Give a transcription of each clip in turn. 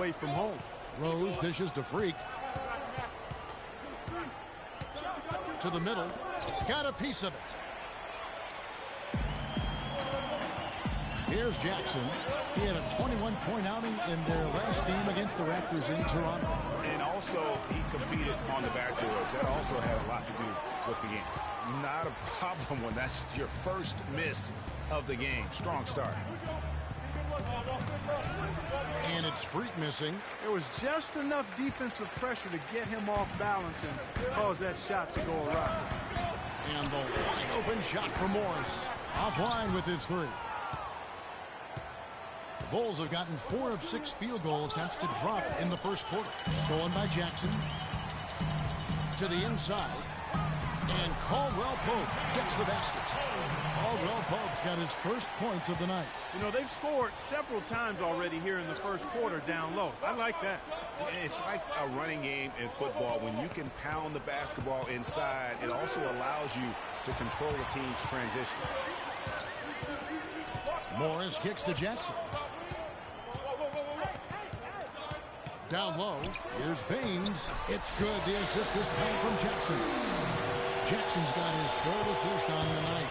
away from home. Rose dishes to Freak. To the middle. Got a piece of it. Here's Jackson. He had a 21-point outing in their last game against the Raptors in Toronto. And also, he competed on the backboards. That also had a lot to do with the game. Not a problem when that's your first miss of the game. Strong start. And it's Freak missing. There was just enough defensive pressure to get him off balance and cause that shot to go awry. And the wide open shot for Morris. Offline with his three. The Bulls have gotten 4 of 6 field goal attempts to drop in the first quarter. Stolen by Jackson. To the inside. And Caldwell Pope gets the basket. Caldwell Pope's got his first points of the night. You know, they've scored several times already here in the first quarter down low. I like that. It's like a running game in football. When you can pound the basketball inside, it also allows you to control the team's transition. Morris kicks to Jackson. Down low, here's Baines. It's good. The assist this time from Jackson. Jackson's got his 3rd assist on the night.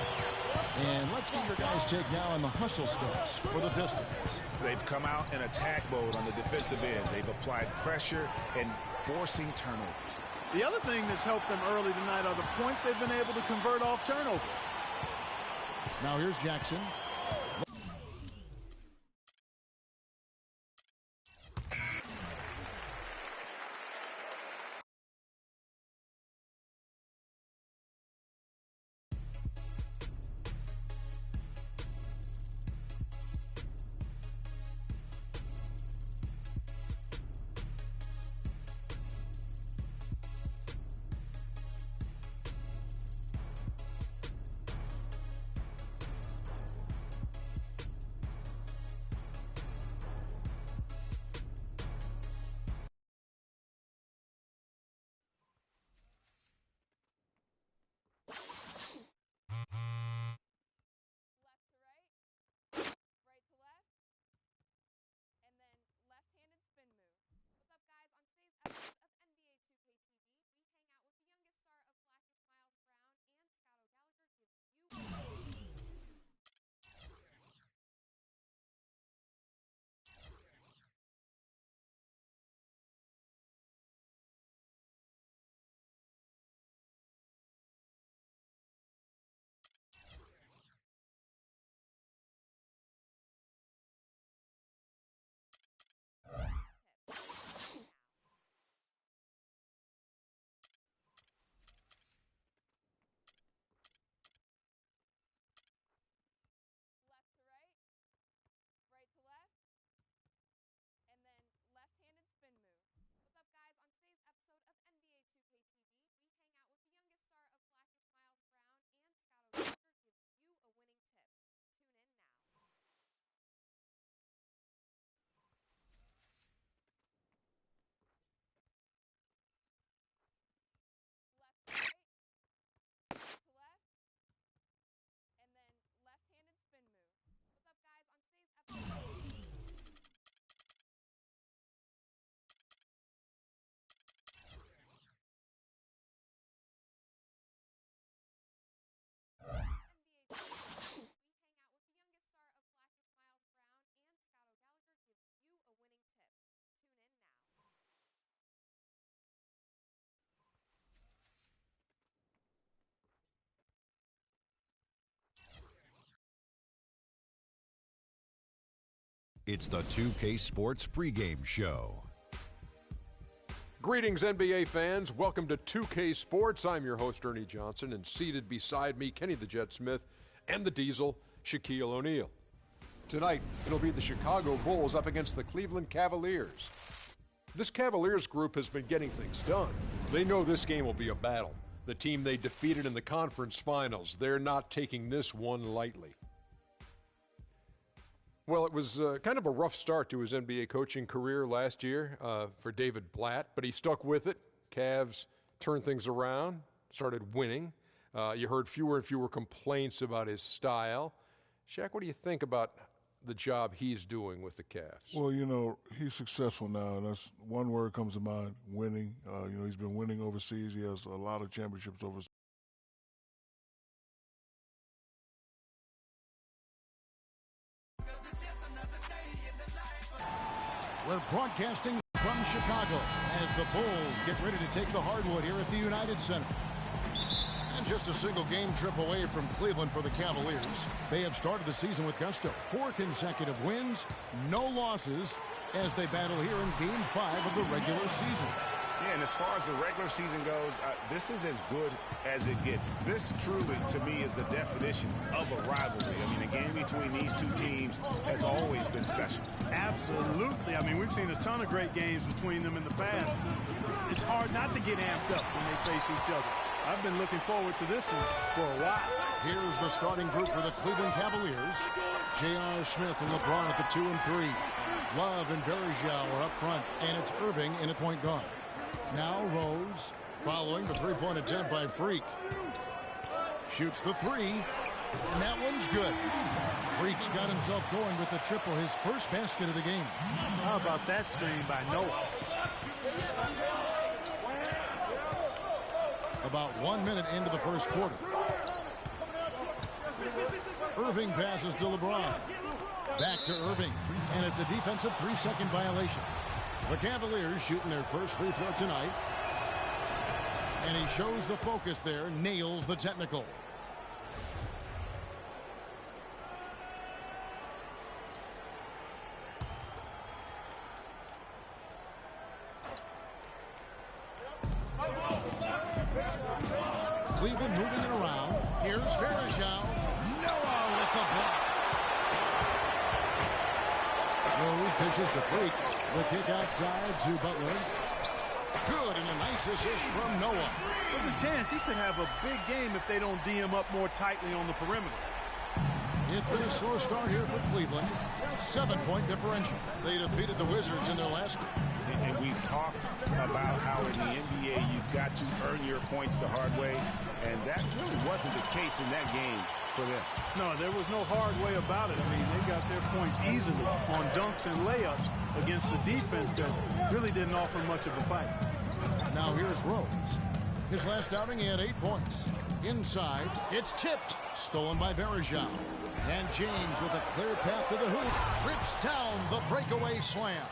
And let's get your guys' take now on the hustle stats for the Pistons. They've come out in attack mode on the defensive end. They've applied pressure and forcing turnovers. The other thing that's helped them early tonight are the points they've been able to convert off turnovers. Now here's Jackson. It's the 2K Sports pregame show. Greetings, NBA fans. Welcome to 2K Sports. I'm your host, Ernie Johnson, and seated beside me, Kenny the Jet Smith, and the Diesel, Shaquille O'Neal. Tonight, it'll be the Chicago Bulls up against the Cleveland Cavaliers. This Cavaliers group has been getting things done. They know this game will be a battle. The team they defeated in the conference finals, they're not taking this one lightly. Well, it was kind of a rough start to his NBA coaching career last year for David Blatt, but he stuck with it. Cavs turned things around, started winning. You heard fewer and fewer complaints about his style. Shaq, what do you think about the job he's doing with the Cavs? Well, you know, he's successful now, and that's one word comes to mind: winning. You know, he's been winning overseas. He has a lot of championships overseas. We're broadcasting from Chicago as the Bulls get ready to take the hardwood here at the United Center. And just a single game trip away from Cleveland for the Cavaliers. They have started the season with gusto. 4 consecutive wins, no losses, as they battle here in Game 5 of the regular season. Yeah, and as far as the regular season goes, this is as good as it gets. This truly, to me, is the definition of a rivalry. I mean, a game between these two teams has always been special. Absolutely. I mean, we've seen a ton of great games between them in the past. It's hard not to get amped up when they face each other. I've been looking forward to this one for a while. Here's the starting group for the Cleveland Cavaliers. J.R. Smith and LeBron at the 2 and 3. Love and Varejao are up front, and it's Irving in at point guard. Now Rose, following the three-point attempt by Freak. Shoots the 3, and that one's good. Freak's got himself going with the triple, his first basket of the game. How about that screen by Noah? About 1 minute into the first quarter. Irving passes to LeBron. Back to Irving, and it's a defensive 3-second violation. The Cavaliers shooting their first free throw tonight. And he shows the focus there, nails the technical. Cleveland moving it around. Here's Varejao. Noah with the block. Rose dishes to Freak. The kick outside to Butler. Good, and a nice assist from Noah. There's a chance he could have a big game if they don't D him up more tightly on the perimeter. It's been a slow start here for Cleveland. 7-point differential. They defeated the Wizards in their last game. And we've talked about how in the NBA you've got to earn your points the hard way, and that really wasn't the case in that game for them. No, there was no hard way about it. I mean, they got their points easily on dunks and layups against the defense that really didn't offer much of a fight. Now here's Rose. His last outing, he had 8 points. Inside, it's tipped. Stolen by Varejao. And James with a clear path to the hoop. Rips down the breakaway slam.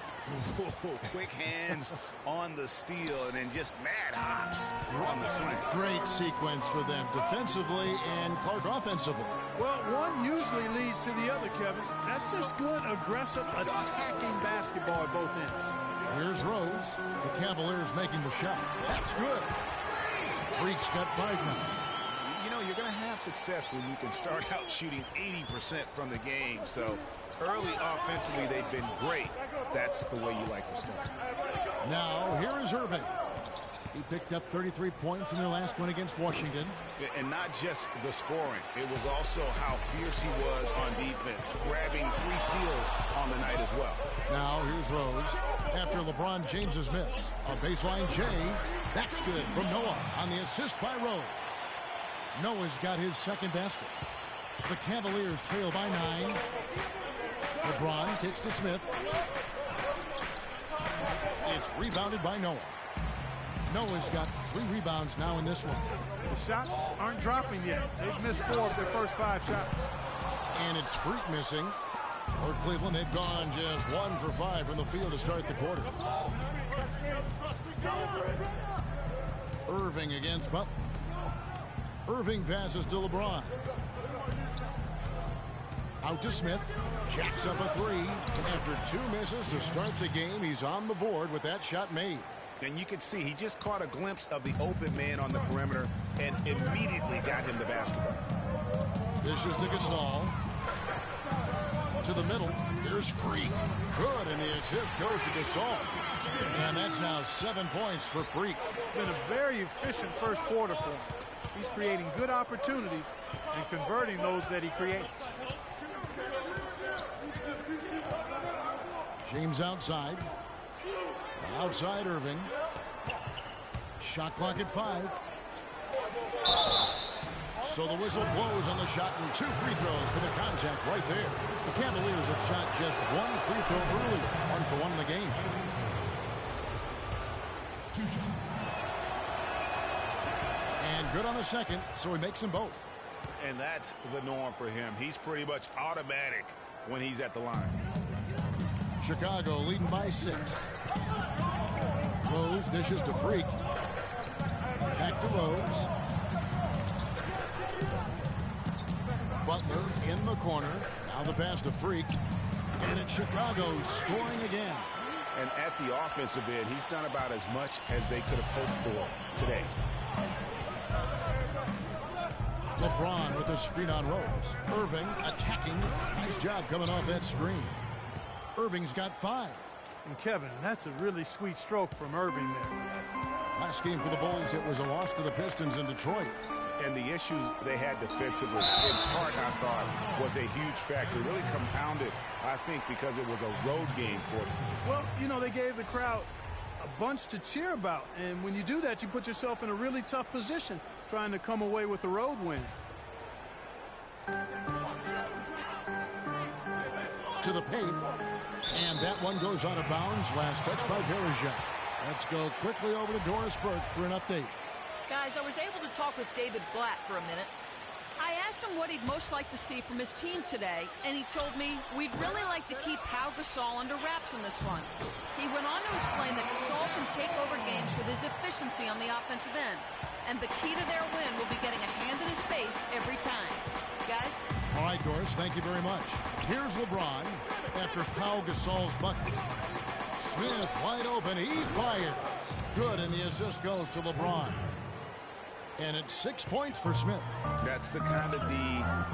Ooh, quick hands on the steal and then just mad hops on the slam. Great sequence for them defensively and Clark offensively. Well, one usually leads to the other, Kevin. That's just good, aggressive, attacking basketball at both ends. Here's Rose. The Cavaliers making the shot. That's good. Freak's got 5 now. You know, you're going to have success when you can start out shooting 80% from the game. So early offensively, they've been great. That's the way you like to start. Now, here is Irving. He picked up 33 points in their last one against Washington. And not just the scoring. It was also how fierce he was on defense, grabbing 3 steals on the night as well. Now, here's Rose. After LeBron James's miss, a baseline J. That's good from Noah on the assist by Rose. Noah's got his second basket. The Cavaliers trail by 9. LeBron kicks to Smith. It's rebounded by Noah. Noah's got 3 rebounds now in this one. The shots aren't dropping yet. They've missed 4 of their first 5 shots. And it's Freak missing. For Cleveland, they've gone just 1 for 5 from the field to start the quarter. Irving against Butler. Irving passes to LeBron. Out to Smith. Jacks up a 3. After 2 misses to start the game, he's on the board with that shot made. And you can see he just caught a glimpse of the open man on the perimeter and immediately got him the basketball. Dishes to Gasol. To the middle. Here's Freak. Good, and the assist goes to Gasol. And that's now 7 points for Freak. It's been a very efficient first quarter for him. He's creating good opportunities and converting those that he creates. James outside. Outside Irving. Shot clock at 5. So the whistle blows on the shot and 2 free throws for the contact right there. The Cavaliers have shot just 1 free throw earlier. 1 for 1 in the game. And good on the second, so he makes them both. And that's the norm for him. He's pretty much automatic when he's at the line. Chicago leading by 6. Rose dishes to Freak. Back to Rose. Butler in the corner. Now the pass to Freak. And it's Chicago scoring again. And at the offensive end, he's done about as much as they could have hoped for today. LeBron with a screen on Rose. Irving attacking. Nice job coming off that screen. Irving's got 5. And Kevin, that's a really sweet stroke from Irving there. Last game for the Bulls, it was a loss to the Pistons in Detroit. And the issues they had defensively, in part, I thought, was a huge factor. Really compounded, I think, because it was a road game for them. Well, you know, they gave the crowd a bunch to cheer about. And when you do that, you put yourself in a really tough position trying to come away with a road win. To the paint. And that one goes out of bounds. Last touch by Verija. Let's go quickly over to Doris Burke for an update. Guys, I was able to talk with David Blatt for a minute. I asked him what he'd most like to see from his team today, and he told me we'd really like to keep Pau Gasol under wraps in this one. He went on to explain that Gasol can take over games with his efficiency on the offensive end, and the key to their win will be getting a hand in his face every time. Guys? All right, Doris, thank you very much. Here's LeBron after Pau Gasol's bucket. Smith wide open. He fires. Good, and the assist goes to LeBron. And it's 6 points for Smith. That's the kind of D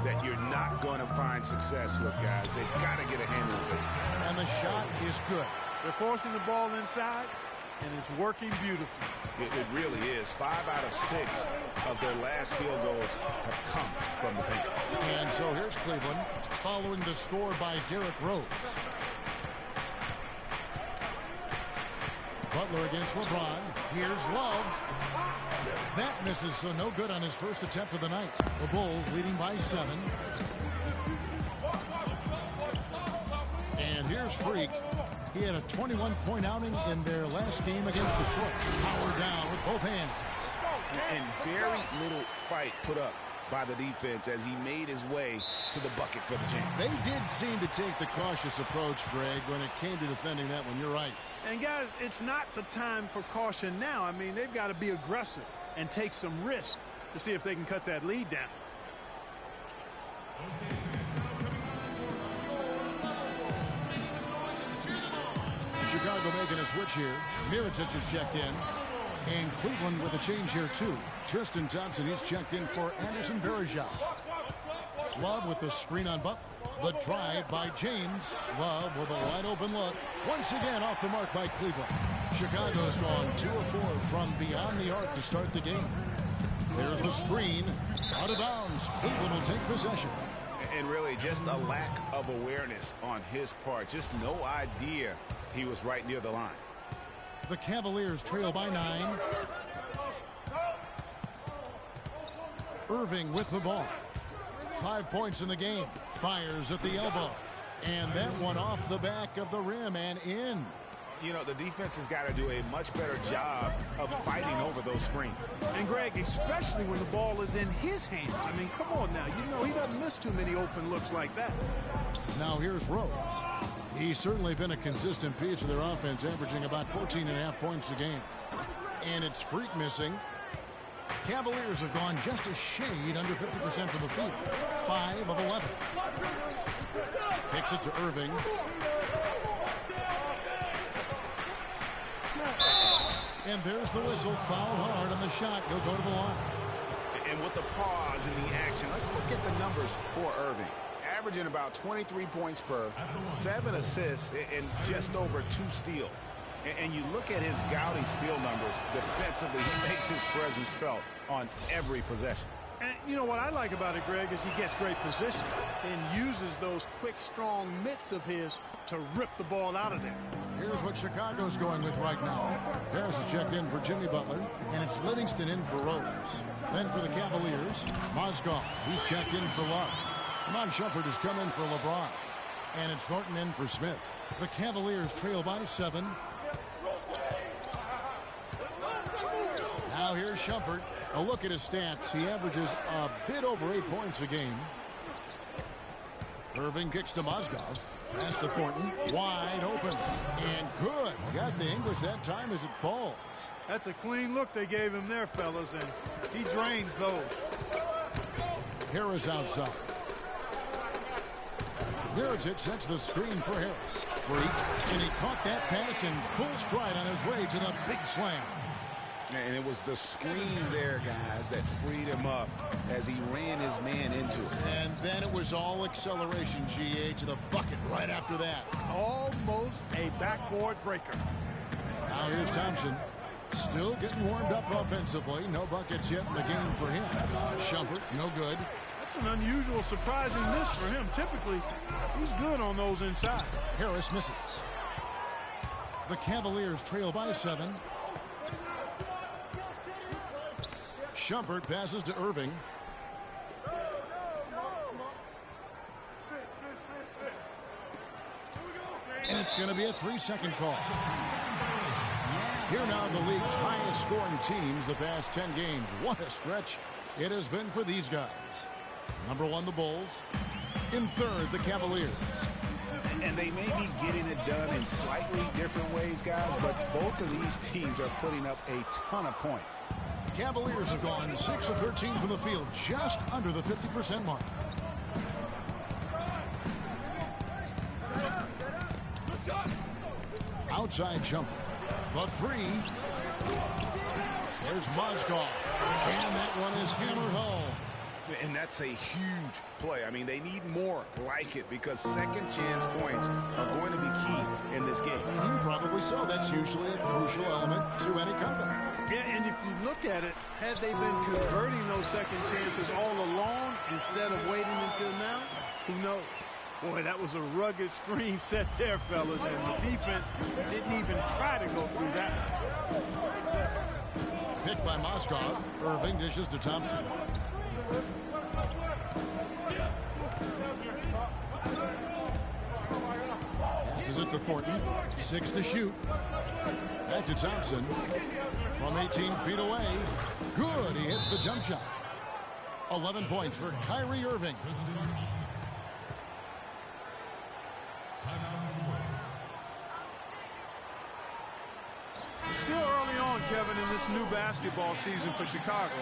that you're not going to find success with, guys. They've got to get a hand in the face. And the shot is good. They're forcing the ball inside, and it's working beautifully. It really is. 5 out of 6 of their last field goals have come from the paint. And so here's Cleveland following the score by Derrick Rose. Butler against LeBron. Here's Love. That misses, so no good on his first attempt of the night. The Bulls leading by 7. And here's Freak. He had a 21-point outing in their last game against Detroit. Power down with both hands. And very little fight put up by the defense as he made his way to the bucket for the jam. They did seem to take the cautious approach, Greg, when it came to defending that one. You're right. And, guys, it's not the time for caution now. I mean, they've got to be aggressive and take some risk to see if they can cut that lead down. Chicago making a switch here. Mirotic is checked in. And Cleveland with a change here, too. Tristan Thompson, he's checked in for Anderson Verija. Love with the screen on Butler. The drive by James. Love with a wide open look. Once again off the mark by Cleveland. Chicago's gone 2 of 4 from beyond the arc to start the game. There's the screen. Out of bounds. Cleveland will take possession. And really just a lack of awareness on his part. Just no idea he was right near the line. The Cavaliers trail by 9. Irving with the ball. 5 points in the game. Fires at the elbow. And that one off the back of the rim and in. You know, the defense has got to do a much better job of fighting over those screens. And, Greg, especially when the ball is in his hands. I mean, come on now. You know he doesn't miss too many open looks like that. Now here's Rose. He's certainly been a consistent piece of their offense, averaging about 14.5 points a game. And it's Freak missing. Cavaliers have gone just a shade under 50% from the field. 5 of 11. Kicks it to Irving. And there's the whistle. Foul hard on the shot. He'll go to the line. And with the pause in the action, let's look at the numbers for Irving. Averaging about 23 points per, 7 assists, and just over 2 steals. And you look at his gaudy steal numbers defensively, he makes his presence felt on every possession. And you know what I like about it, Greg, is he gets great position and uses those quick, strong mitts of his to rip the ball out of there. Here's what Chicago's going with right now. Harris is checked in for Jimmy Butler, and it's Livingston in for Rose. Then for the Cavaliers, Mozgov. He's checked in for Love. Iman Shumpert has come in for LeBron. And it's Thornton in for Smith. The Cavaliers trail by 7. Now here's Shumpert. A look at his stats. He averages a bit over 8 points a game. Irving kicks to Mozgov. Pass to Thornton. Wide open. And good. Got the English that time as it falls. That's a clean look they gave him there, fellas, and he drains those. Harris outside. Mirotic sets the screen for Harris. Free. And he caught that pass in full stride on his way to the big slam. And it was the screen there, guys, that freed him up as he ran his man into it. And then it was all acceleration, GA, to the bucket right after that. Almost a backboard breaker. Now here's Thompson. Still getting warmed up offensively. No buckets yet in the game for him. Shumpert, no good. That's an unusual, surprising miss for him. Typically, he's good on those inside. Harris misses. The Cavaliers trail by 7. Shumpert passes to Irving. And it's going to be a 3-second call. Here now the league's highest scoring teams the past 10 games. What a stretch it has been for these guys. Number 1, the Bulls. In third, the Cavaliers. And they may be getting it done in slightly different ways, guys, but both of these teams are putting up a ton of points. The Cavaliers have gone 6 of 13 from the field, just under the 50% mark. Outside jumper. The 3. There's Mozgov. And that one is hammered home. And that's a huge play. I mean, they need more like it because second chance points are going to be key in this game. Probably so. That's usually a crucial element to any comeback. Yeah, and if you look at it, had they been converting those second chances all along instead of waiting until now, who knows? Boy, that was a rugged screen set there, fellas, and the defense didn't even try to go through that. Picked by Mozgov. Irving dishes to Thompson. Passes it to Thornton. 6 to shoot. Back to Thompson. From 18 feet away. Good. He hits the jump shot. 11 points for Kyrie Irving. It's still early on, Kevin, in this new basketball season for Chicago.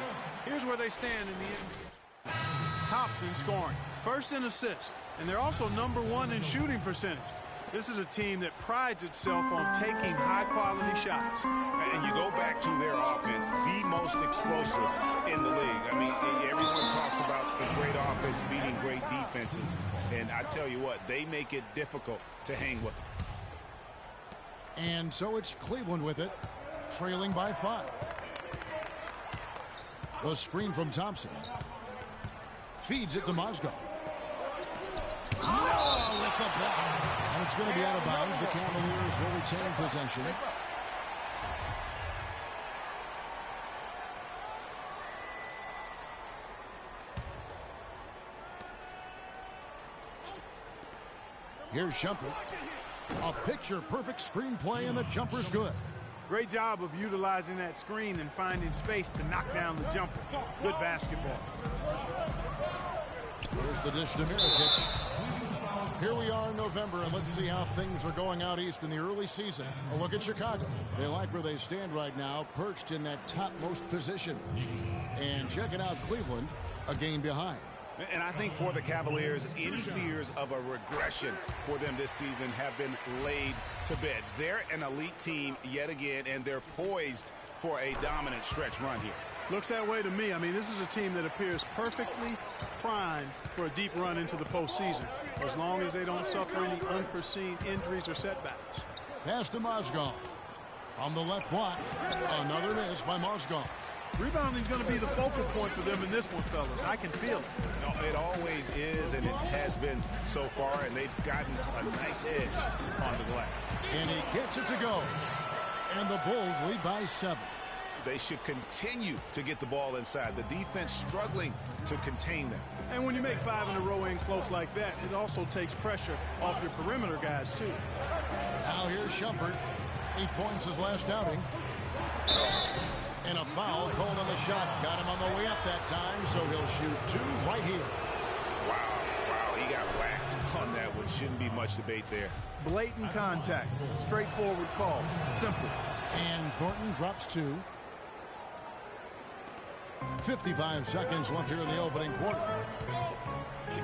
Here's where they stand in the NBA. Thompson scoring. First in assists. And they're also number 1 in shooting percentage. This is a team that prides itself on taking high-quality shots. And you go back to their offense, the most explosive in the league. I mean, everyone talks about the great offense beating great defenses. And I tell you what, they make it difficult to hang with them. And so it's Cleveland with it, trailing by 5. The screen from Thompson. Feeds it to Mozgov. Oh, with the block. And it's going to be out of bounds. The Cavaliers will retain possession. Here's Shumpert. A picture-perfect screenplay, and the jumper's good. Great job of utilizing that screen and finding space to knock down the jumper. Good basketball. Here's the dish to Mirotic. Here we are in November, and let's see how things are going out east in the early season. A look at Chicago. They like where they stand right now, perched in that topmost position. And check it out, Cleveland, a game behind. And I think for the Cavaliers, any fears of a regression for them this season have been laid to bed. They're an elite team yet again, and they're poised for a dominant stretch run here. Looks that way to me. I mean, this is a team that appears perfectly primed for a deep run into the postseason, as long as they don't suffer any unforeseen injuries or setbacks. Pass to Mozgov. From the left block, another miss by Mozgov. Rebounding is going to be the focal point for them in this one, fellas. I can feel it. No, it always is, and it has been so far, and they've gotten a nice edge on the glass. And he gets it to go. And the Bulls lead by 7. They should continue to get the ball inside. The defense struggling to contain them. And when you make 5 in a row in close like that, it also takes pressure off your perimeter guys, too. Now here's Shumpert. 8 points his last outing. And a foul called on the shot. Got him on the way up that time, so he'll shoot 2 right here. Wow, he got whacked on that one. Shouldn't be much debate there. Blatant contact. Straightforward call. Simple. And Thornton drops 2. 55 seconds left here in the opening quarter.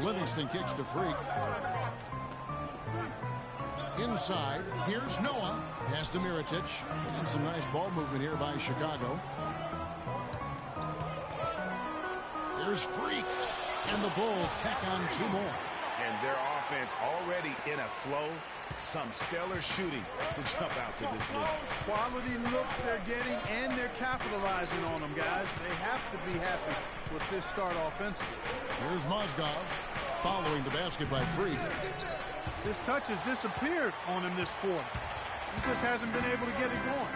Livingston kicks to Freak. Inside, here's Noah. Pass to Mirotic. And some nice ball movement here by Chicago. There's Freak. And the Bulls tack on 2 more. And their offense already in a flow. Some stellar shooting to jump out to this league. Quality looks they're getting, and they're capitalizing on them, guys. They have to be happy with this start offensively. Here's Mozgov following the basket by Freak. His touch has disappeared on him this quarter. He just hasn't been able to get it going.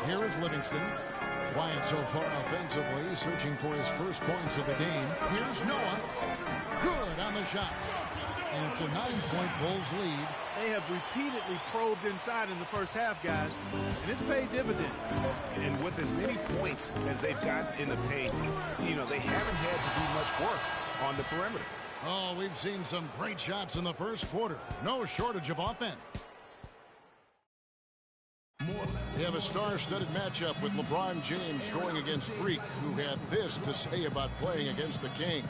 Here is Livingston. Quiet so far offensively, searching for his first points of the game. Here's Noah. Good on the shot. And it's a 9-point Bulls lead. They have repeatedly probed inside in the first half, guys, and it's paid dividends. And with as many points as they've got in the paint, you know, they haven't had to do much work on the perimeter. Oh, we've seen some great shots in the first quarter. No shortage of offense. We have a star-studded matchup with LeBron James going against Freak, who had this to say about playing against the King.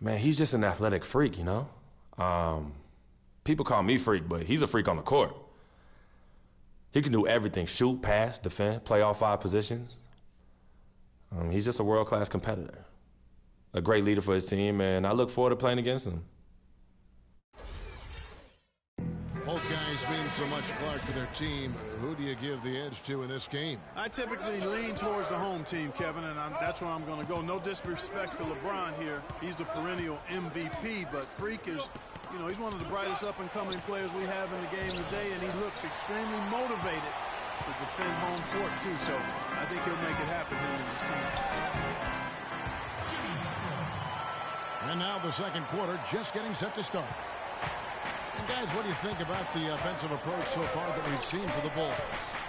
Man, he's just an athletic freak, you know? People call me freak, but he's a freak on the court. He can do everything: shoot, pass, defend, play all 5 positions. He's just a world-class competitor. A great leader for his team, and I look forward to playing against him. Both guys mean so much, Clark, to their team. Who do you give the edge to in this game? I typically lean towards the home team, Kevin, and that's where I'm going to go. No disrespect to LeBron here. He's the perennial MVP, but Freak is, you know, he's one of the brightest up-and-coming players we have in the game today, and he looks extremely motivated to defend home court, too, so I think he'll make it happen here with his team. And now the second quarter just getting set to start. And guys, what do you think about the offensive approach so far that we've seen for the Bulls?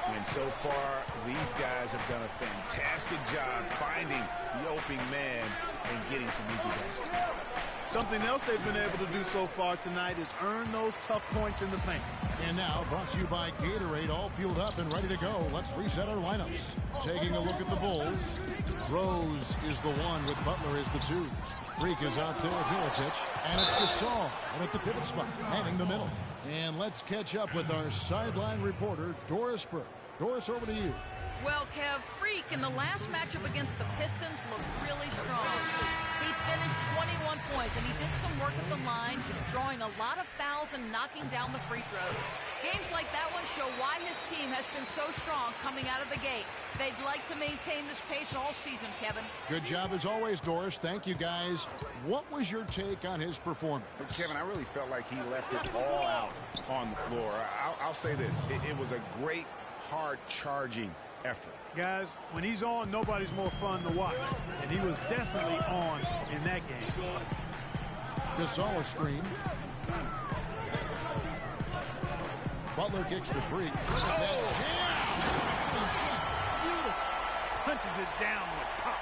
And so far, these guys have done a fantastic job finding the opening man and getting some easy baskets. Something else they've been able to do so far tonight is earn those tough points in the paint. And now, brought to you by Gatorade, all fueled up and ready to go. Let's reset our lineups. Taking a look at the Bulls. Rose is the 1 with Butler as the 2. Freak is out there with Mirotic, and it's Gasol and at the pivot spot, manning the middle. And let's catch up with our sideline reporter, Doris Burke. Doris, over to you. Well, Kev, Freak in the last matchup against the Pistons looked really strong. He finished 21 points, and he did some work at the line, drawing a lot of fouls and knocking down the free throws. Games like that one show why his team has been so strong coming out of the gate. They'd like to maintain this pace all season, Kevin. Good job as always, Doris. Thank you, guys. What was your take on his performance? Kevin, I really felt like he left it all out on the floor. I'll say this. It was a great, hard-charging effort. Guys, when he's on, nobody's more fun to watch. And he was definitely on in that game. Gasol screen. Butler kicks to Freak. Look at that jam! Beautiful. Punches it down with pop.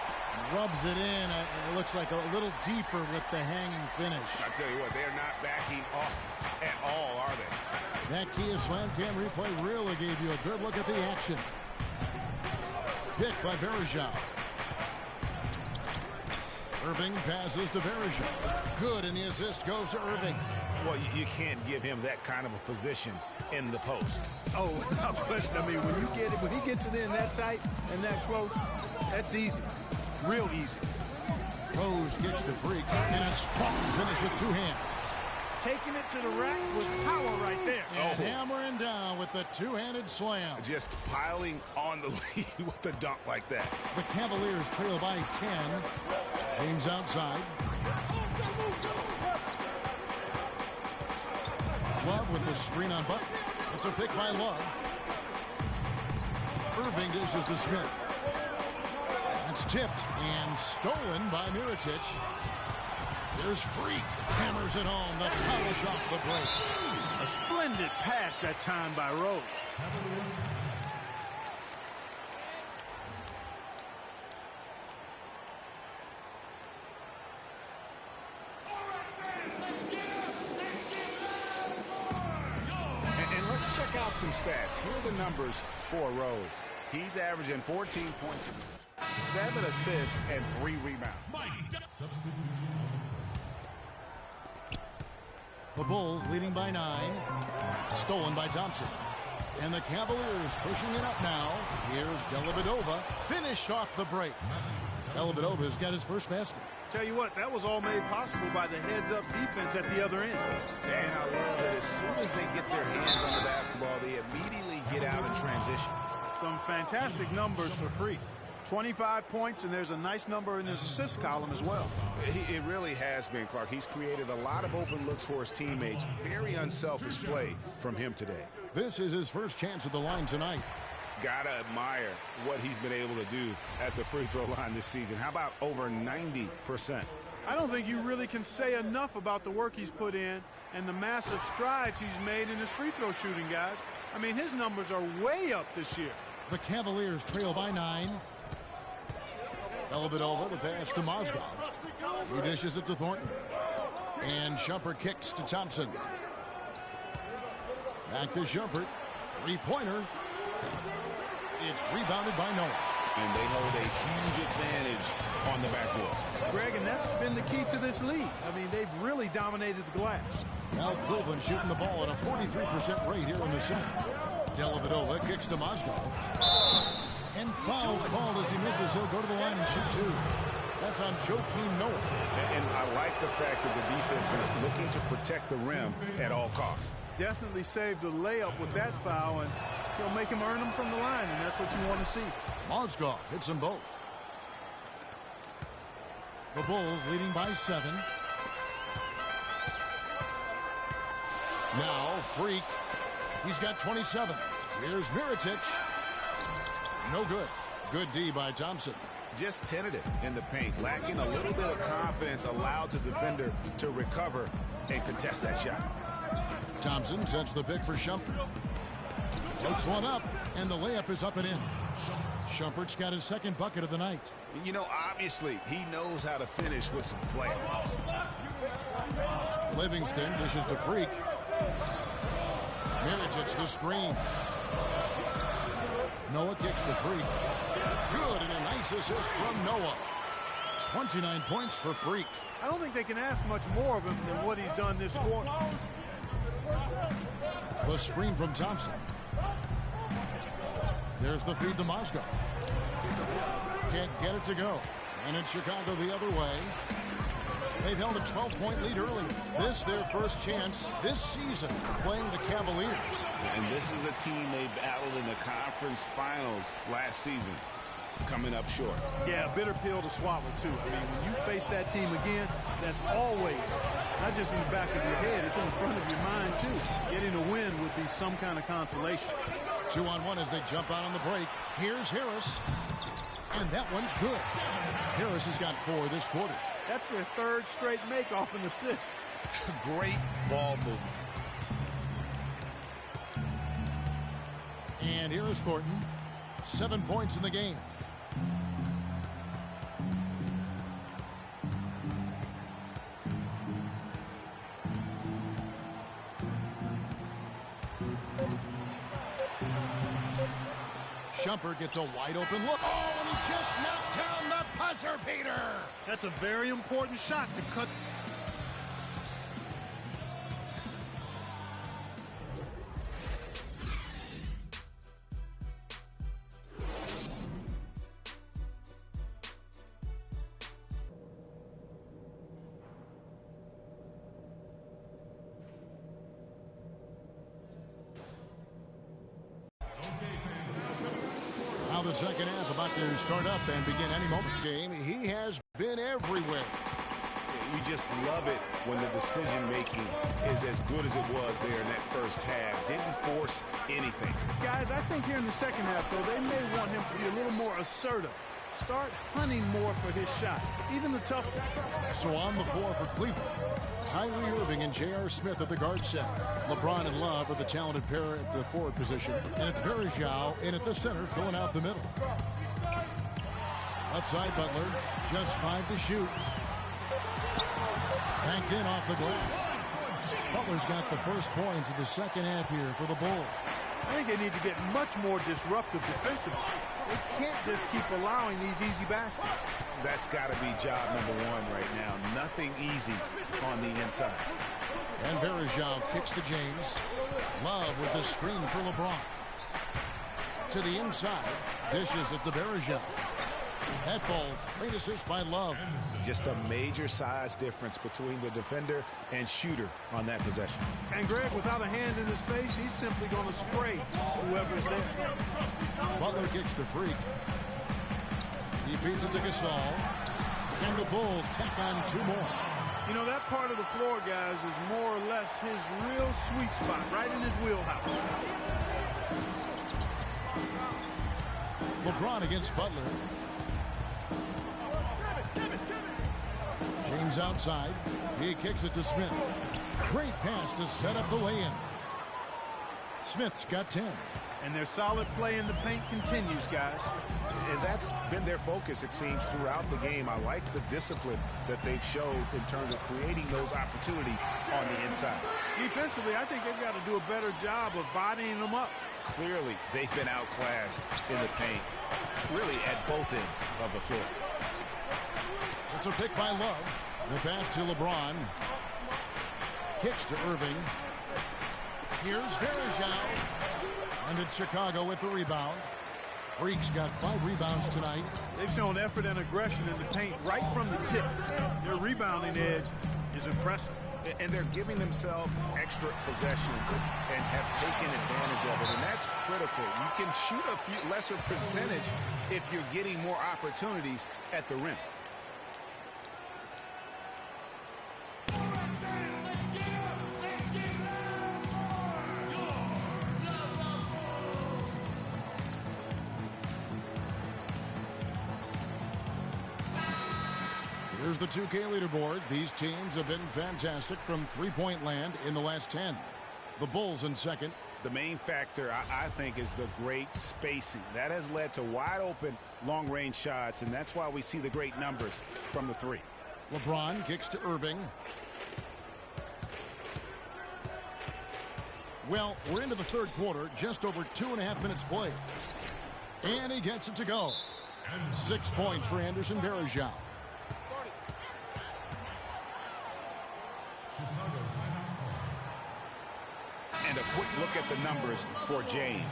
Rubs it in. It looks like a little deeper with the hanging finish. I tell you what, they're not backing off at all, are they? That Kia Slam Cam replay really gave you a good look at the action. Pick by Verejao. Irving passes to Verejao. Good, and the assist goes to Irving. Well, you can't give him that kind of a position in the post. Oh, without question. I mean, when you get it, when he gets it in that tight and that close, that's easy. Real easy. Rose gets the freak in a strong finish with two hands. Taking it to the rack with power right there. And hammering down with the two-handed slam. Just piling on the lead with the dunk like that. The Cavaliers trail by 10. James outside. Love with the screen on Butler. It's a pick by Love. Irving dishes to Smith. That's tipped and stolen by Mirotic. Here's Freak. Hammers it home to polish off the break. A splendid pass that time by Rose. And let's check out some stats. Here are the numbers for Rose. He's averaging 14 points, 7 assists, and 3 rebounds. The Bulls leading by 9. Stolen by Thompson. And the Cavaliers pushing it up now. Here's Dellavedova. Finished off the break. Dellavedova's got his first basket. Tell you what, that was all made possible by the heads-up defense at the other end. And I love that as soon as they get their hands on the basketball, they immediately get out in transition. Some fantastic numbers for Freak. 25 points, and there's a nice number in his assist column as well. It really has been, Clark. He's created a lot of open looks for his teammates. Very unselfish play from him today. This is his first chance at the line tonight. Gotta admire what he's been able to do at the free throw line this season. How about over 90%? I don't think you really can say enough about the work he's put in and the massive strides he's made in his free throw shooting, guys. I mean, his numbers are way up this year. The Cavaliers trail by 9. Dellavedova, the pass to Mozgov. He dishes it to Thornton. And Shumpert kicks to Thompson. Back to Shumpert. Three-pointer. It's rebounded by Noah. And they hold a huge advantage on the backboard. Greg, and that's been the key to this lead. I mean, they've really dominated the glass. Now Cleveland shooting the ball at a 43% rate here in the second. Dellavedova kicks to Mozgov. And foul called as he misses. He'll go to the line and shoot two. That's on Joakim Noah. And I like the fact that the defense is looking to protect the rim at all costs. Definitely saved a layup with that foul, and he'll make him earn them from the line, and that's what you want to see. Mozgov hits them both. The Bulls leading by 7. Now Freak. He's got 27. Here's Mirotic. No good. Good D by Thompson. Just tentative in the paint, lacking a little bit of confidence, allowed the defender to recover and contest that shot. Thompson sets the pick for Shumpert. Floats one up, and the layup is up and in. Shumpert's got his second bucket of the night. You know, obviously, he knows how to finish with some flair. Livingston dishes to Freak. Mirotic the screen. Noah kicks to Freak. Good, and a nice assist from Noah. 29 points for Freak. I don't think they can ask much more of him than what he's done this quarter. The screen from Thompson. There's the feed to Mozgov. Can't get it to go. And it's Chicago the other way. They've held a 12-point lead early. This their first chance this season playing the Cavaliers. And this is a team they battled in the conference finals last season, coming up short. Yeah, a bitter pill to swallow, too. I mean, when you face that team again, that's always, not just in the back of your head, it's in the front of your mind, too. Getting a win would be some kind of consolation. 2-on-1 as they jump out on the break. Here's Harris. And that one's good. Harris has got 4 this quarter. That's their third straight make off an assist. Great ball movement. And here is Thornton. 7 points in the game. Shumpert gets a wide open look. Oh, and he just knocked down the buzzer beater. That's a very important shot to cut. Now the second half about to start up and begin any moment. Game, he has been everywhere. You just love it when the decision-making is as good as it was there in that first half. Didn't force anything. Guys, I think here in the second half, though, they may want him to be a little more assertive. Start hunting more for his shot, even the tough one. So on the floor for Cleveland, Kyrie Irving and J.R. Smith at the guard set. LeBron and Love are the talented pair at the forward position. And it's Verjao in at the center, filling out the middle. Outside Butler, just 5 to shoot. Banked in off the glass. Butler's got the first points of the second half here for the Bulls. I think they need to get much more disruptive defensively. They can't just keep allowing these easy baskets. That's got to be job number one right now. Nothing easy on the inside. And Verjao kicks to James. Love with the screen for LeBron. To the inside. Dishes it to Verjao. That falls. Great assist by Love. Just a major size difference between the defender and shooter on that possession. And Greg, without a hand in his face, he's simply going to spray whoever's there. Butler kicks to Freak. He feeds it to Gasol. And the Bulls tack on 2 more. You know, that part of the floor, guys, is more or less his real sweet spot, right in his wheelhouse. LeBron against Butler. James outside. He kicks it to Smith. Great pass to set up the lay-in. Smith's got 10. And their solid play in the paint continues, guys. And that's been their focus, it seems, throughout the game. I like the discipline that they've showed in terms of creating those opportunities on the inside. Defensively, I think they've got to do a better job of bodying them up. Clearly, they've been outclassed in the paint, really at both ends of the floor. It's a pick by Love. The pass to LeBron. Kicks to Irving. Here's Verjao. And it's Chicago with the rebound. Freak's got 5 rebounds tonight. They've shown effort and aggression in the paint right from the tip. Their rebounding edge is impressive. And they're giving themselves extra possessions and have taken advantage of it. And that's critical. You can shoot a few lesser percentage if you're getting more opportunities at the rim. Here's the 2K leaderboard. These teams have been fantastic from three-point land in the last 10. The Bulls in second. The main factor, I think, is the great spacing. That has led to wide-open, long-range shots, and that's why we see the great numbers from the 3. LeBron kicks to Irving. Well, we're into the third quarter, just over 2.5 minutes played. And he gets it to go. 6 points for Anderson Verjao. And a quick look at the numbers for James.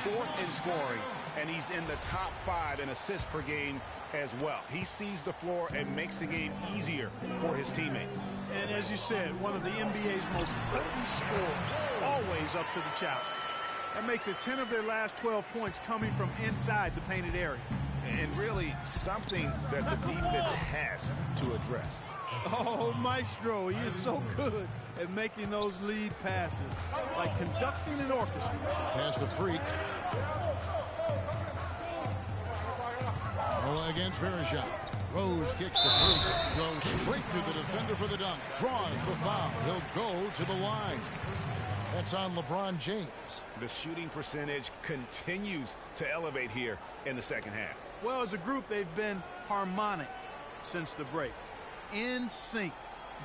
4th in scoring, and he's in the top 5 in assists per game as well. He sees the floor and makes the game easier for his teammates. And as you said, one of the NBA's most potent scorers, always up to the challenge. That makes it 10 of their last 12 points coming from inside the painted area. And really something that the defense has to address. Oh, Maestro, he is so good at making those lead passes, like conducting an orchestra. Pass to Freak. Roll against Verjao. Rose kicks the Freak. Goes straight through the defender for the dunk. Draws the foul. He'll go to the line. That's on LeBron James. The shooting percentage continues to elevate here in the second half. Well, as a group, they've been harmonic since the break. In sync.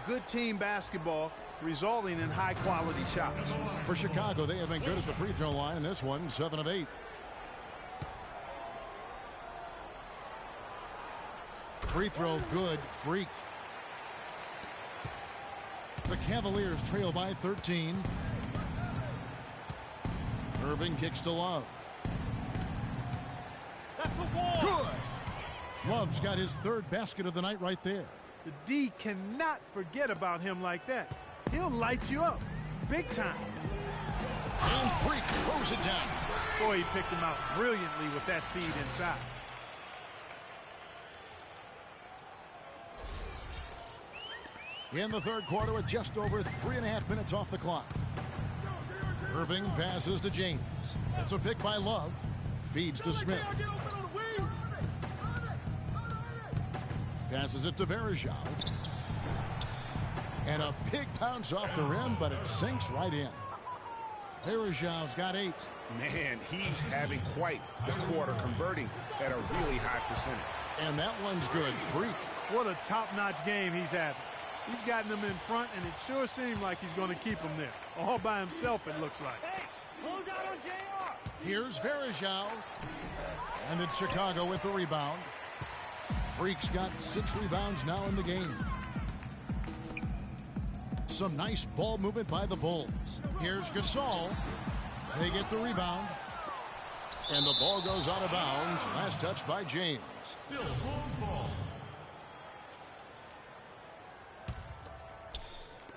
Good team basketball resulting in high-quality shots. For Chicago, they have been good at the free throw line in this one, 7 of 8. Free throw good, Freak. The Cavaliers trail by 13. Irving kicks to Love. That's the wall. Good. Love's got his 3rd basket of the night right there. The D cannot forget about him like that. He'll light you up big time. And Freak throws it down. Boy, he picked him out brilliantly with that feed inside. In the third quarter with just over 3.5 minutes off the clock. Irving passes to James. It's a pick by Love. Feeds to Smith. Passes it to Verjao. And a big bounce off the rim, but it sinks right in. Verjao's got 8. Man, he's having quite the quarter, converting at a really high percentage. And that one's good. Freak. What a top-notch game he's having. He's gotten them in front, and it sure seemed like he's going to keep them there. All by himself, it looks like. Hey, close out on JR. Here's Verjao. And it's Chicago with the rebound. Freak's got 6 rebounds now in the game. Some nice ball movement by the Bulls. Here's Gasol. They get the rebound. And the ball goes out of bounds. Last touch by James. Still Bulls ball.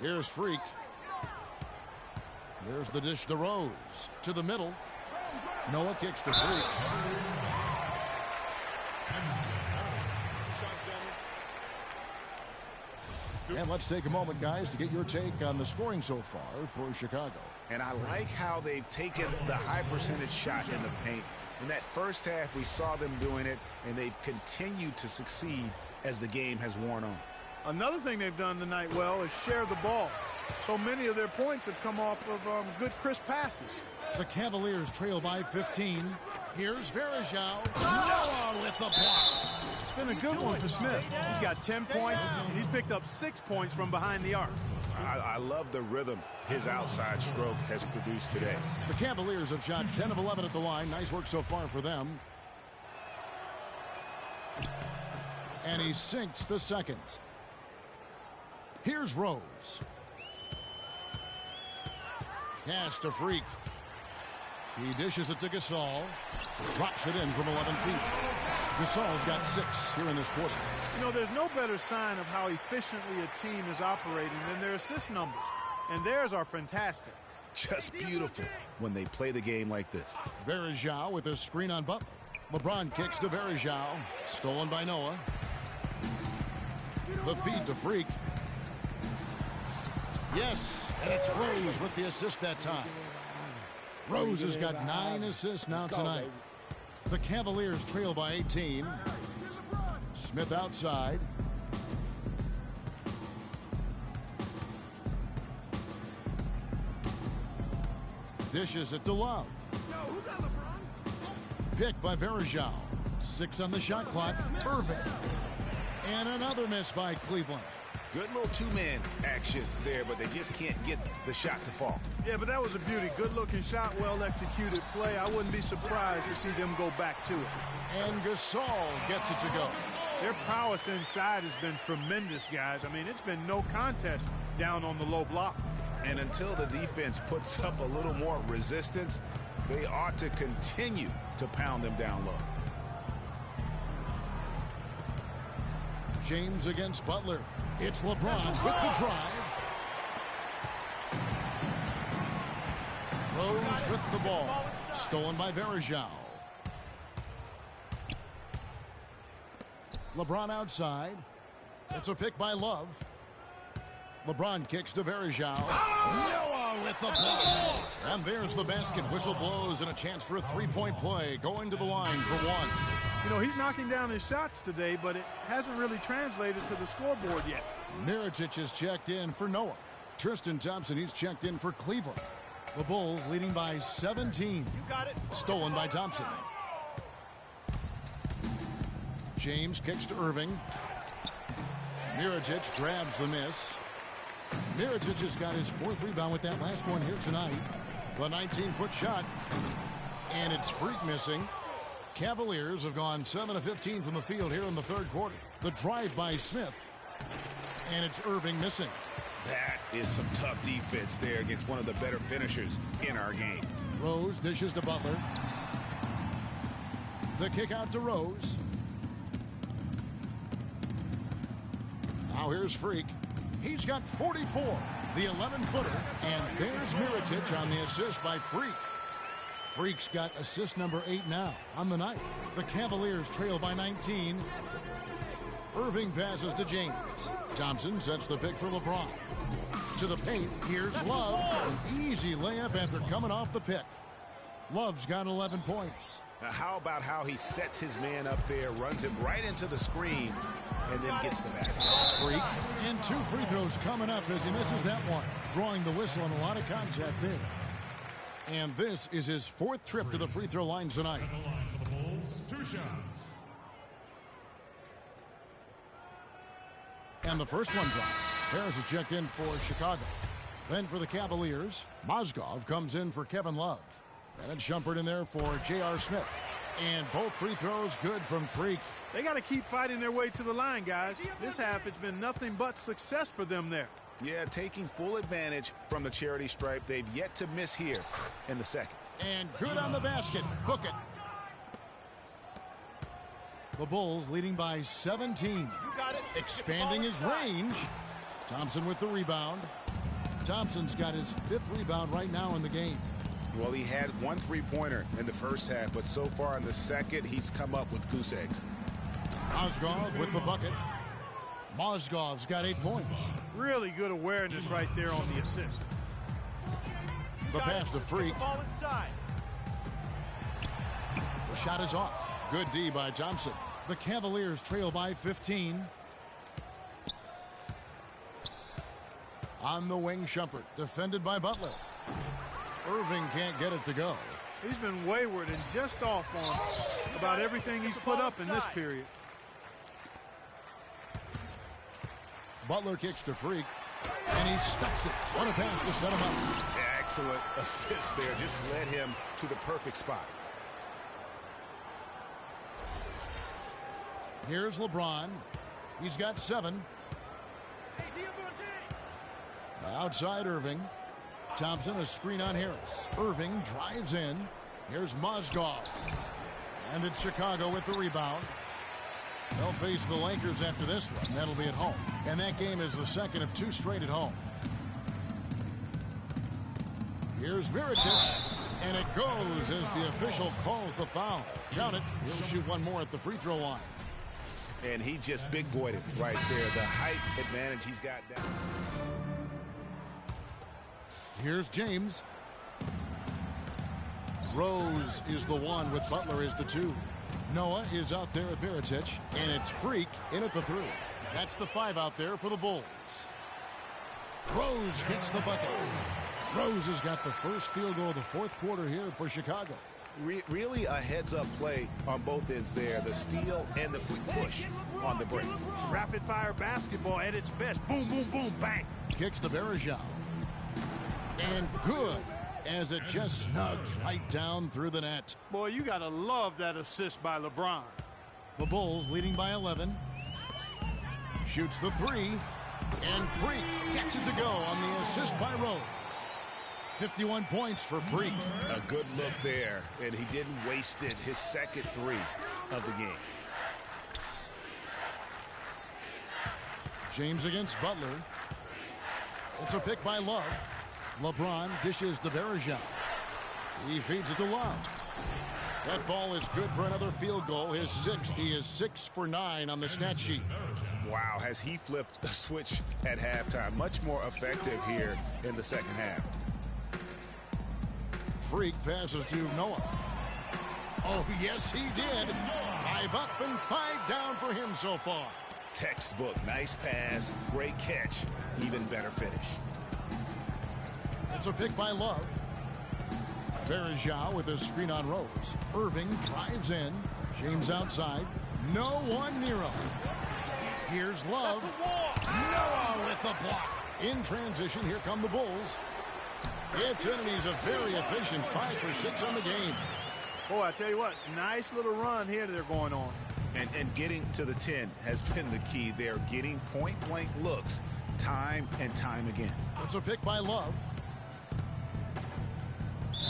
Here's Freak. There's the dish to Rose. To the middle. Noah kicks to Freak. And let's take a moment, guys, to get your take on the scoring so far for Chicago. And I like how they've taken the high percentage shot in the paint. In that first half, we saw them doing it, and they've continued to succeed as the game has worn on. Another thing they've done tonight well is share the ball. So many of their points have come off of good, crisp passes. The Cavaliers trail by 15. Here's Verjao. Noah with the block. It's been a good one for Smith. He's got 10 points, and he's picked up 6 points from behind the arc. I love the rhythm his outside stroke has produced today. The Cavaliers have shot 10 of 11 at the line. Nice work so far for them. And he sinks the second. Here's Rose. Pass to Freak. He dishes it to Gasol. Drops it in from 11 feet. Gasol's got 6 here in this quarter. You know, there's no better sign of how efficiently a team is operating than their assist numbers. And theirs are fantastic. Just beautiful when they play the game like this. Verjao with a screen on Butler. LeBron kicks to Verjao. Stolen by Noah. The feed to Freak. Yes, and it's Rose with the assist that time. Rose has got 9 assists now tonight. The Cavaliers trail by 18. Smith outside. Dishes it to Love. Picked by Verjao. 6 on the shot clock. Irving. And another miss by Cleveland. Good little two-man action there, but they just can't get the shot to fall. Yeah, but that was a beauty. Good-looking shot, well-executed play. I wouldn't be surprised to see them go back to it. And Gasol gets it to go. Their prowess inside has been tremendous, guys. I mean, it's been no contest down on the low block. And until the defense puts up a little more resistance, they ought to continue to pound them down low. James against Butler. It's LeBron with the drive. Rose with the ball. Stolen by Verjao. LeBron outside. It's a pick by Love. LeBron kicks to Verjao. Noah with the block. And there's the basket. Whistle blows and a chance for a three-point play. Going to the line for 1. You know, he's knocking down his shots today, but it hasn't really translated to the scoreboard yet. Mirotic is checked in for Noah. Tristan Thompson, he's checked in for Cleveland. The Bulls leading by 17. You got it. Stolen by Thompson. James kicks to Irving. Mirotic grabs the miss. Mirotic has got his 4th rebound with that last one here tonight. The 19-foot shot. And it's Freak missing. Cavaliers have gone 7 of 15 from the field here in the third quarter. The drive by Smith. And it's Irving missing. That is some tough defense there against one of the better finishers in our game. Rose dishes to Butler. The kick out to Rose. Now here's Freak. He's got 44. The 11-footer. And there's Mirotic on the assist by Freak. Freak's got assist number 8 now on the night. The Cavaliers trail by 19. Irving passes to James. Thompson sets the pick for LeBron. To the paint, here's Love. An easy layup after coming off the pick. Love's got 11 points. Now how about how he sets his man up there, runs him right into the screen, and then gets the basket. Freak. And 2 free throws coming up as he misses that one. Drawing the whistle and a lot of contact there. And this is his 4th trip to the free throw line tonight. At the line for the Bulls, 2 shots. And the first one drops. Harris is checked in for Chicago. Then for the Cavaliers, Mozgov comes in for Kevin Love. And it's Shumpert in there for J.R. Smith. And both free throws good from Freak. They got to keep fighting their way to the line, guys. This half, it's been nothing but success for them there. Yeah, taking full advantage from the charity stripe. They've yet to miss here in the second. And good on the basket. Book it. The Bulls leading by 17. You got it. Expanding his range. Thompson with the rebound. Thompson's got his 5th rebound right now in the game. Well, he had 1 3-pointer in the first half, but so far in the second, he's come up with goose eggs. Mozgov with the bucket. Mozgov's got 8 points. Really good awareness right there on the assist. The pass to Freak. Ball inside. The shot is off. Good D by Thompson. The Cavaliers trail by 15. On the wing, Shumpert, defended by Butler. Irving can't get it to go. He's been wayward and just off on about everything he's put up in this period. Butler kicks to Freak, and he stuffs it. What a pass to set him up. Excellent assist there. Just led him to the perfect spot. Here's LeBron. He's got 7. Outside Irving. Thompson, a screen on Harris. Irving drives in. Here's Mozgov. And it's Chicago with the rebound. They'll face the Lakers after this one. That'll be at home. And that game is the second of 2 straight at home. Here's Mirotic. And it goes as the official calls the foul. Count it. He'll shoot one more at the free throw line. And he just big-boyed it right there. The height advantage he's got down. Here's James. Rose is the 1 with Butler is the 2. Noah is out there at Mirotic, and it's Freak in at the 3. That's the 5 out there for the Bulls. Rose gets the bucket. Rose has got the first field goal of the 4th quarter here for Chicago. Really a heads-up play on both ends there. The steal and the quick push on the break. Rapid-fire basketball at its best. Boom, boom, boom, bang. Kicks to Bergeron. And good as it just snugs right down through the net. Boy, you got to love that assist by LeBron. The Bulls leading by 11. Shoots the 3. And Freak gets it to go on the assist by Rose. 51 points for Freak. A good look there, and he didn't waste it. His second 3 of the game. James against Butler. It's a pick by Love. LeBron dishes to Bergeron. He feeds it to Love. That ball is good for another field goal. His 6th. He is 6 for 9 on the stat sheet. Wow, has he flipped a switch at halftime. Much more effective here in the second half. Freak passes to Noah. Oh, yes, he did. 5 up and 5 down for him so far. Textbook. Nice pass. Great catch. Even better finish. It's a pick by Love. Bergeron with a screen on Rose. Irving drives in. James outside. No one near him. Here's Love. Noah with the block. In transition, here come the Bulls. It's in, and he's a very efficient 5 for 6 on the game. Boy, I tell you what, nice little run here they're going on. And getting to the 10 has been the key. They're getting point-blank looks time and time again. It's a pick by Love.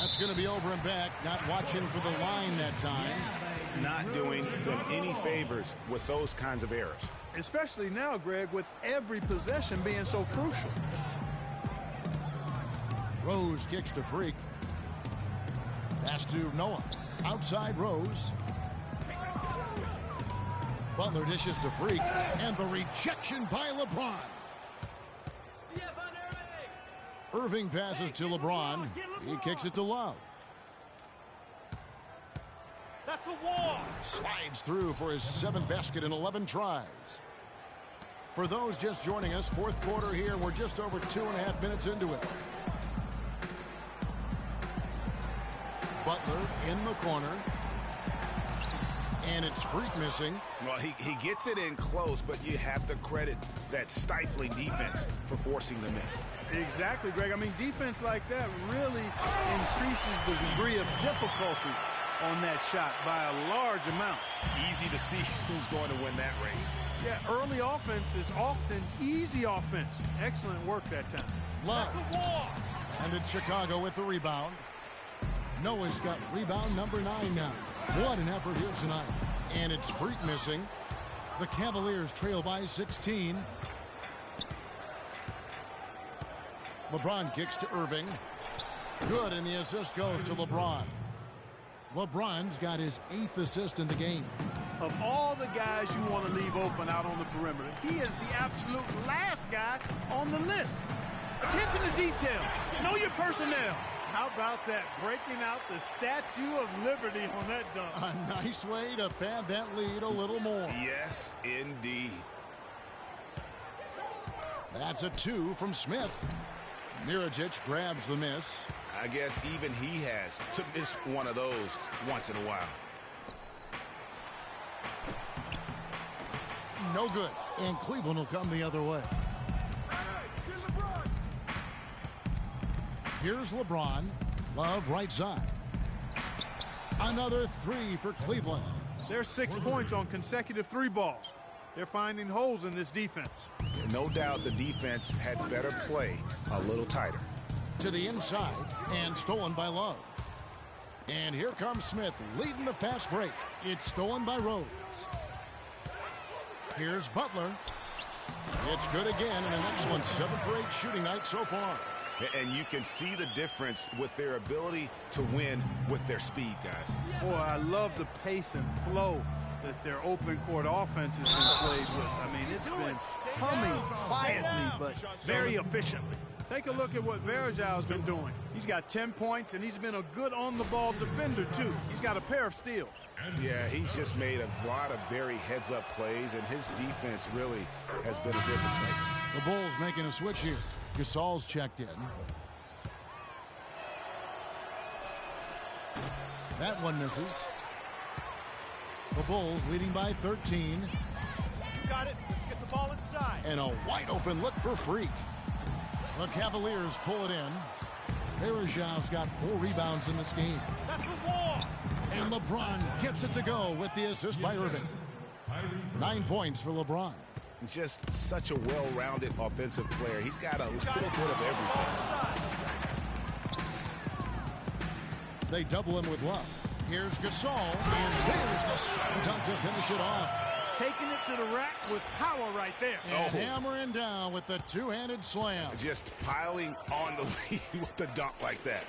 That's going to be over and back. Not watching for the line that time. Not doing them any favors with those kinds of errors. Especially now, Greg, with every possession being so crucial. Rose kicks to Freak. Pass to Noah. Outside Rose. Butler dishes to Freak. And the rejection by LeBron. Irving passes to LeBron. He kicks it to Love. That's a wall. Slides through for his 7th basket in 11 tries. For those just joining us, 4th quarter here. We're just over 2.5 minutes into it. Butler in the corner. And it's Freak missing. Well, he gets it in close, but you have to credit that stifling defense for forcing the miss. Exactly, Greg. I mean, defense like that really increases the degree of difficulty on that shot by a large amount. Easy to see who's going to win that race. Yeah, early offense is often easy offense. Excellent work that time. Love. And it's Chicago with the rebound. Noah's got rebound number 9 now. What an effort here tonight. And it's Freak missing. The Cavaliers trail by 16. LeBron kicks to Irving. Good, and the assist goes to LeBron. LeBron's got his 8th assist in the game. Of all the guys you want to leave open out on the perimeter, he is the absolute last guy on the list. Attention to detail. Know your personnel. How about that? Breaking out the Statue of Liberty on that dunk. A nice way to pad that lead a little more. Yes, indeed. That's a 2 from Smith. Mirotic grabs the miss. I guess even he has to miss one of those once in a while. No good. And Cleveland will come the other way. Here's LeBron. Love right side. Another 3 for Cleveland. There's 6 points on consecutive 3 balls. They're finding holes in this defense. No doubt the defense had better play a little tighter. To the inside and stolen by Love. And here comes Smith leading the fast break. It's stolen by Rose. Here's Butler. It's good again and an excellent 7 for 8 shooting night so far. And you can see the difference with their ability to win with their speed, guys. Boy, I love the pace and flow that their open court offense has been played with. I mean, it's been humming quietly, but very efficiently. Take a look at what Verajau's been doing. He's got 10 points, and he's been a good on-the-ball defender, too. He's got a pair of steals. Yeah, he's just made a lot of very heads-up plays, and his defense really has been a difference maker. The Bulls making a switch here. Gasol's checked in. That one misses. The Bulls leading by 13. You got it. Let's get the ball inside. And a wide open look for Freak. The Cavaliers pull it in. Verajau's got 4 rebounds in this game. That's a wall. And LeBron gets it to go with the assist by Irving. 9 points for LeBron. Just such a well-rounded offensive player. He's got a little bit of everything. They double him with Love. Here's Gasol, and there's the slam dunk to finish it off. Taking it to the rack with power right there. And hammering down with the 2-handed slam. Just piling on the lead with the dunk like that.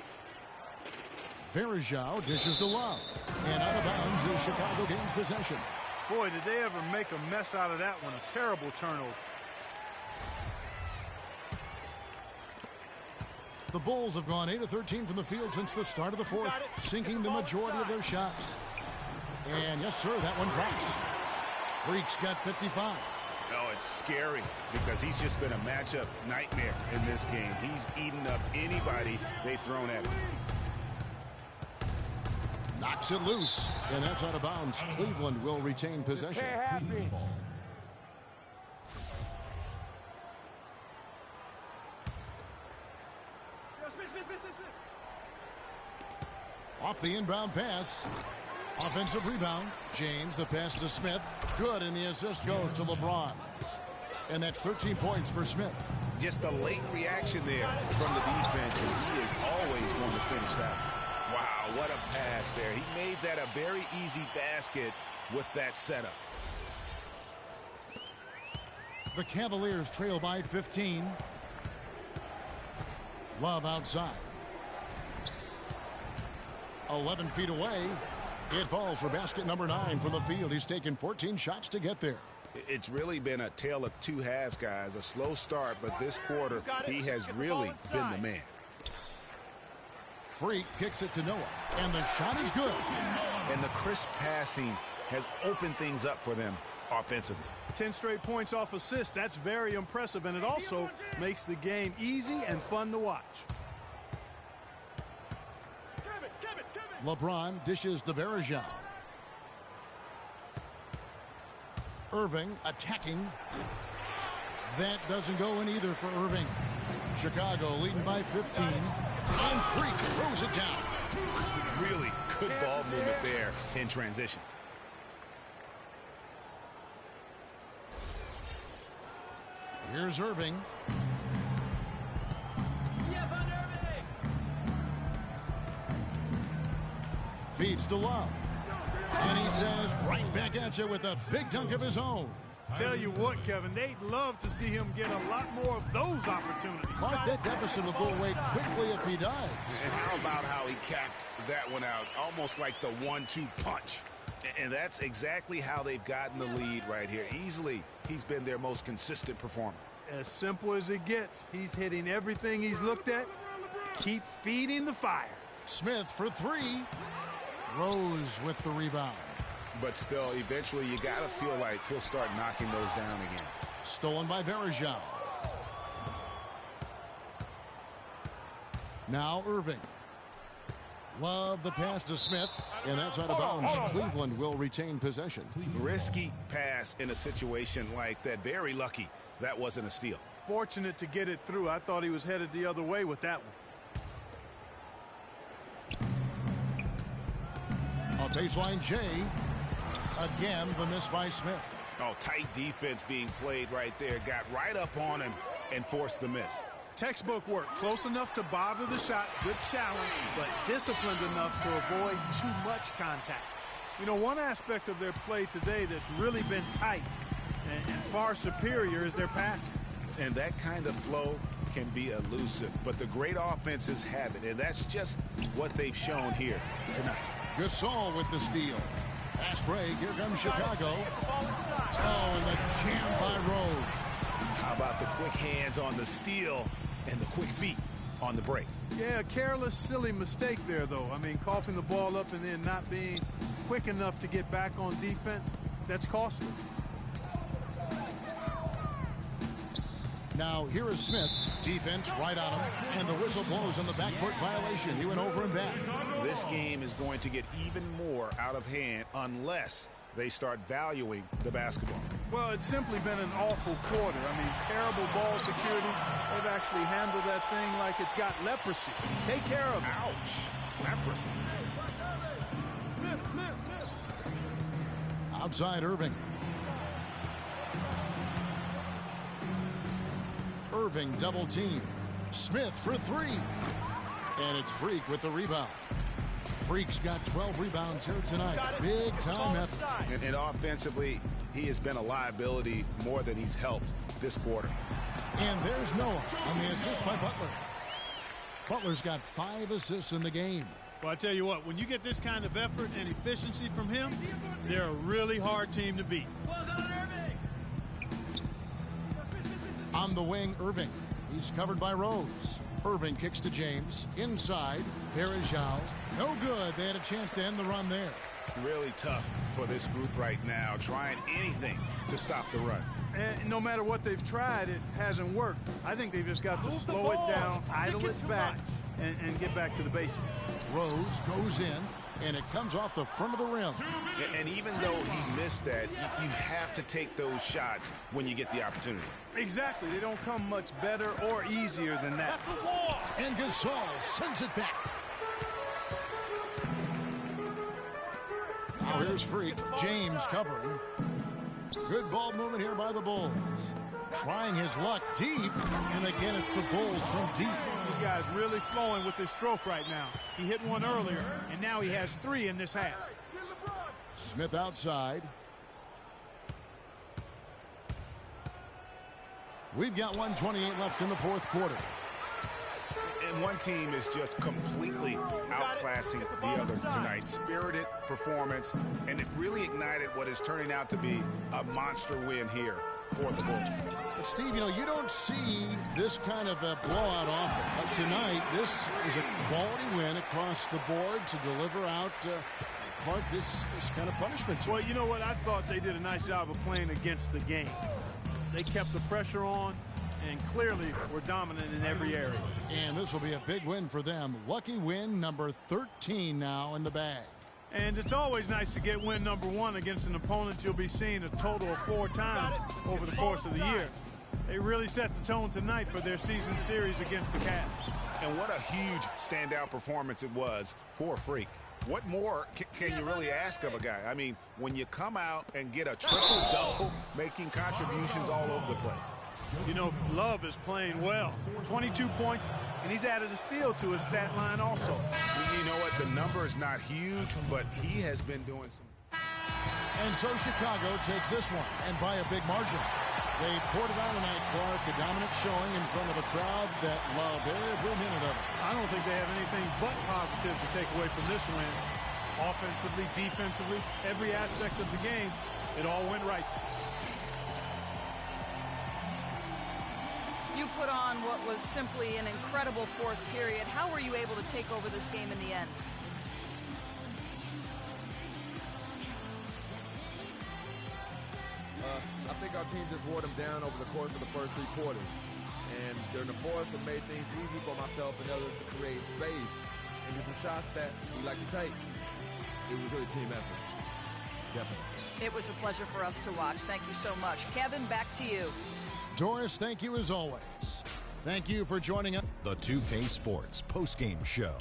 Verajau dishes to Love. And out of bounds is Chicago gains possession. Boy, did they ever make a mess out of that one. A terrible turnover. The Bulls have gone 8 of 13 from the field since the start of the 4th, sinking the majority of their shots. And yes, sir, that one drops. Freak's got 55. Oh, it's scary because he's just been a matchup nightmare in this game. He's eaten up anybody they've thrown at him. Knocks it loose, and that's out of bounds. Cleveland will retain possession. Off the inbound pass. Offensive rebound. James, the pass to Smith. Good, and the assist goes to LeBron. And that's 13 points for Smith. Just a late reaction there from the defense, and he is always going to finish that. Wow, what a pass there. He made that a very easy basket with that setup. The Cavaliers trail by 15. Love outside. 11 feet away. It falls for basket number 9 from the field. He's taken 14 shots to get there. It's really been a tale of two halves, guys. A slow start, but this quarter, he has really been the man. Freak kicks it to Noah, and the shot is good. And the crisp passing has opened things up for them offensively. 10 straight points off assist. That's very impressive, and it also makes the game easy and fun to watch. LeBron dishes to Varejao. Irving attacking. That doesn't go in either for Irving. Chicago leading by 15. And Freak throws it down. Really good ball movement there in transition. Here's Irving. Feeds to Love. And he says right back at you with a big dunk of his own. Tell you what, Kevin, they'd love to see him get a lot more of those opportunities. Mark, that deficit will go away quickly if he does. And how about how he capped that one out, almost like the 1-2 punch. And that's exactly how they've gotten the lead right here. Easily, he's been their most consistent performer. As simple as it gets. He's hitting everything he's looked at. Keep feeding the fire. Smith for 3. Rose with the rebound. But still, eventually, you got to feel like he'll start knocking those down again. Stolen by Varejao. Now Irving. Love the pass to Smith, and that's out of bounds. Cleveland will retain possession. Risky pass in a situation like that. Very lucky that wasn't a steal. Fortunate to get it through. I thought he was headed the other way with that one. On baseline, Jay. Again, the miss by Smith. Oh, tight defense being played right there. Got right up on him and forced the miss. Textbook work. Close enough to bother the shot. Good challenge, but disciplined enough to avoid too much contact. You know, one aspect of their play today that's really been tight and far superior is their passing. And that kind of flow can be elusive, but the great offenses have it, and that's just what they've shown here tonight. Gasol with the steal. Fast break. Here comes Chicago. Oh, and the jam by Rose. How about the quick hands on the steal and the quick feet on the break? Yeah, careless, silly mistake there, though. I mean, coughing the ball up and then not being quick enough to get back on defense, that's costly. Now, here is Smith. Defense right on him. And the whistle blows on the backcourt violation. He went over and back. This game is going to get even more out of hand unless they start valuing the basketball. Well, it's simply been an awful quarter. I mean, terrible ball security. They've actually handled that thing like it's got leprosy. Take care of it. Ouch. Leprosy. Outside Irving. Irving double team. Smith for 3. And it's Freak with the rebound. Freak's got 12 rebounds here tonight. Big time effort. And offensively, he has been a liability more than he's helped this quarter. And there's Noah on the assist by Butler. Butler's got 5 assists in the game. Well, I tell you what, when you get this kind of effort and efficiency from him, they're a really hard team to beat. On the wing, Irving. He's covered by Rose. Irving kicks to James. Inside, Varejao. No good. They had a chance to end the run there. Really tough for this group right now, trying anything to stop the run. And no matter what they've tried, it hasn't worked. I think they've just got to slow it down, idle it back, and get back to the basics. Rose goes in, and it comes off the front of the rim. And even though he missed that, you have to take those shots when you get the opportunity. Exactly. They don't come much better or easier than that. That's a wall. And Gasol sends it back. Now here's Freak. James covering. Good ball movement here by the Bulls. Trying his luck deep. And again, it's the Bulls from deep. This guy's really flowing with his stroke right now. He hit one earlier, and now he has 3 in this half. Smith outside. We've got 1:28 left in the fourth quarter. And one team is just completely outclassing the other tonight. Spirited performance, and it really ignited what is turning out to be a monster win here for the Bulls. But, Steve, you don't see this kind of a blowout often. But tonight, this is a quality win across the board to deliver out Clark this kind of punishment. Well, you know what? I thought they did a nice job of playing against the game. They kept the pressure on and clearly were dominant in every area. And this will be a big win for them. Lucky win number 13 now in the bag. And it's always nice to get win number 1 against an opponent you'll be seeing a total of 4 times over the course of the year. They really set the tone tonight for their season series against the Cavs. And what a huge standout performance it was for Freak. What more can you really ask of a guy? I mean, when you come out and get a triple-double, making contributions all over the place. Love is playing well. 22 points, and he's added a steal to his stat line also. You know what? The number is not huge, but he has been doing some. And so Chicago takes this one, and by a big margin. They poured it on tonight, Clark. A dominant showing in front of a crowd that loved every minute of it. I don't think they have anything but positives to take away from this win. Offensively, defensively, every aspect of the game, it all went right. You put on what was simply an incredible fourth period. How were you able to take over this game in the end? I think our team just wore them down over the course of the first 3 quarters. And during the fourth, it made things easy for myself and others to create space and get the shots that we like to take. It was really a team effort. Definitely. It was a pleasure for us to watch. Thank you so much. Kevin, back to you. Doris, thank you as always. Thank you for joining us. The 2K Sports postgame show.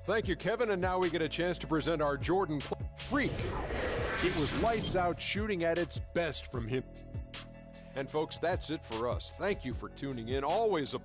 Thank you, Kevin. And now we get a chance to present our Jordan Freak. It was lights out shooting at its best from him. And folks, that's it for us. Thank you for tuning in. Always a